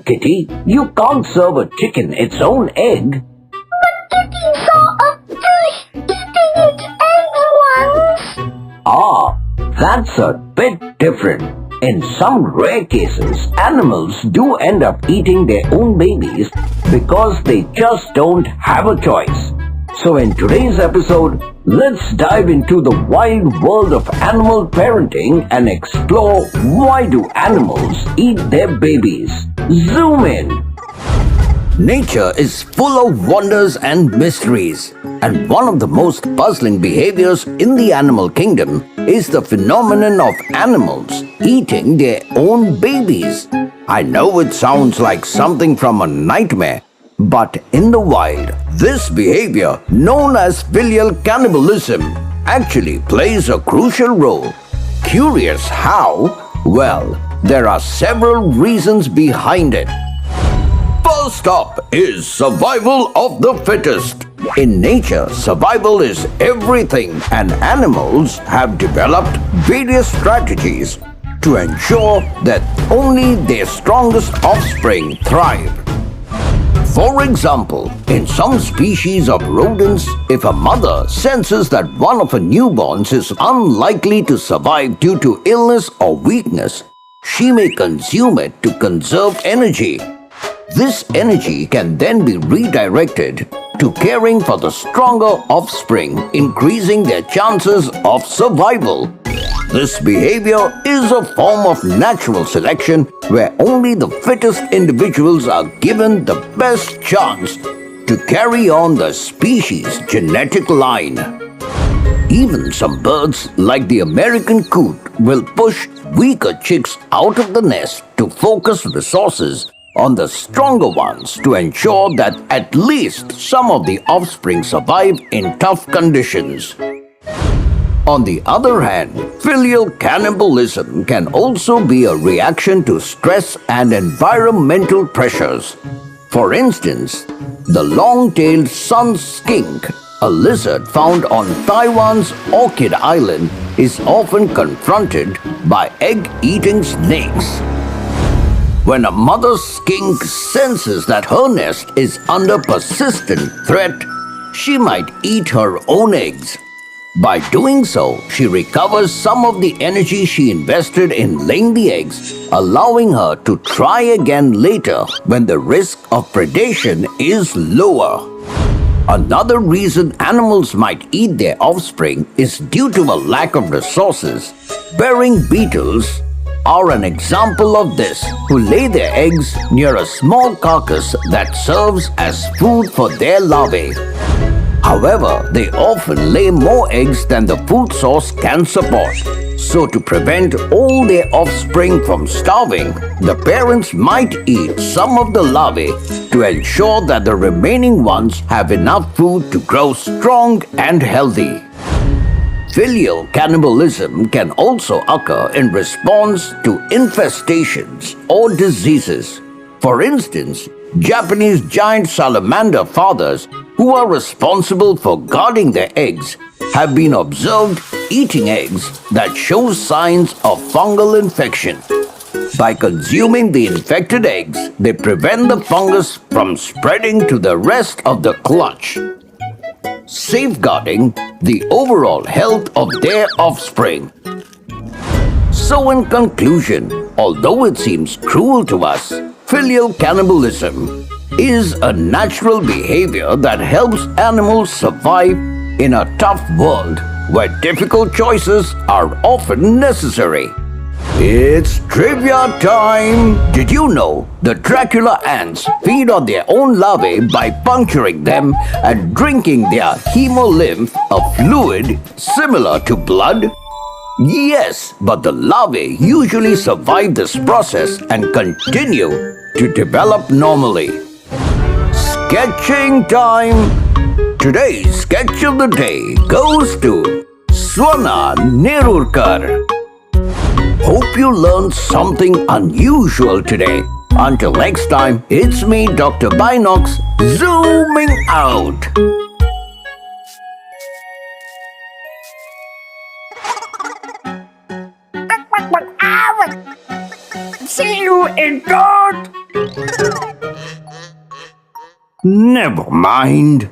Kitty. You can't serve a chicken its own egg. Kitty saw a fish eating its egg once. Ah, that's a bit different. In some rare cases, animals do end up eating their own babies because they just don't have a choice. So in today's episode, let's dive into the wild world of animal parenting and explore why do animals eat their babies. Zoom in! Nature is full of wonders and mysteries, and one of the most puzzling behaviors in the animal kingdom is the phenomenon of animals eating their own babies. I know it sounds like something from a nightmare, but in the wild, this behavior, known as filial cannibalism, actually plays a crucial role. Curious how? Well, there are several reasons behind it. First up is survival of the fittest. In nature, survival is everything, and animals have developed various strategies to ensure that only their strongest offspring thrive. For example, in some species of rodents, if a mother senses that one of her newborns is unlikely to survive due to illness or weakness, she may consume it to conserve energy. This energy can then be redirected to caring for the stronger offspring, increasing their chances of survival. This behavior is a form of natural selection where only the fittest individuals are given the best chance to carry on the species' genetic line. Even some birds, like the American coot, will push weaker chicks out of the nest to focus resources on the stronger ones to ensure that at least some of the offspring survive in tough conditions. On the other hand, filial cannibalism can also be a reaction to stress and environmental pressures. For instance, the long-tailed sun skink, a lizard found on Taiwan's Orchid Island, is often confronted by egg-eating snakes. When a mother skink senses that her nest is under persistent threat, she might eat her own eggs. By doing so, she recovers some of the energy she invested in laying the eggs, allowing her to try again later when the risk of predation is lower. Another reason animals might eat their offspring is due to a lack of resources. Bearing beetles are an example of this, who lay their eggs near a small carcass that serves as food for their larvae. However, they often lay more eggs than the food source can support. So to prevent all their offspring from starving, the parents might eat some of the larvae to ensure that the remaining ones have enough food to grow strong and healthy. Filial cannibalism can also occur in response to infestations or diseases. For instance, Japanese giant salamander fathers, who are responsible for guarding their eggs, have been observed eating eggs that show signs of fungal infection. By consuming the infected eggs, they prevent the fungus from spreading to the rest of the clutch, safeguarding the overall health of their offspring. So in conclusion, although it seems cruel to us, filial cannibalism is a natural behavior that helps animals survive in a tough world where difficult choices are often necessary. It's trivia time! Did you know the Dracula ants feed on their own larvae by puncturing them and drinking their hemolymph, a fluid similar to blood? Yes, but the larvae usually survive this process and continue to develop normally. Sketching time! Today's sketch of the day goes to Swana Nerurkar. Hope you learned something unusual today. Until next time, it's me, Dr. Binox, zooming out. See you in God Never mind.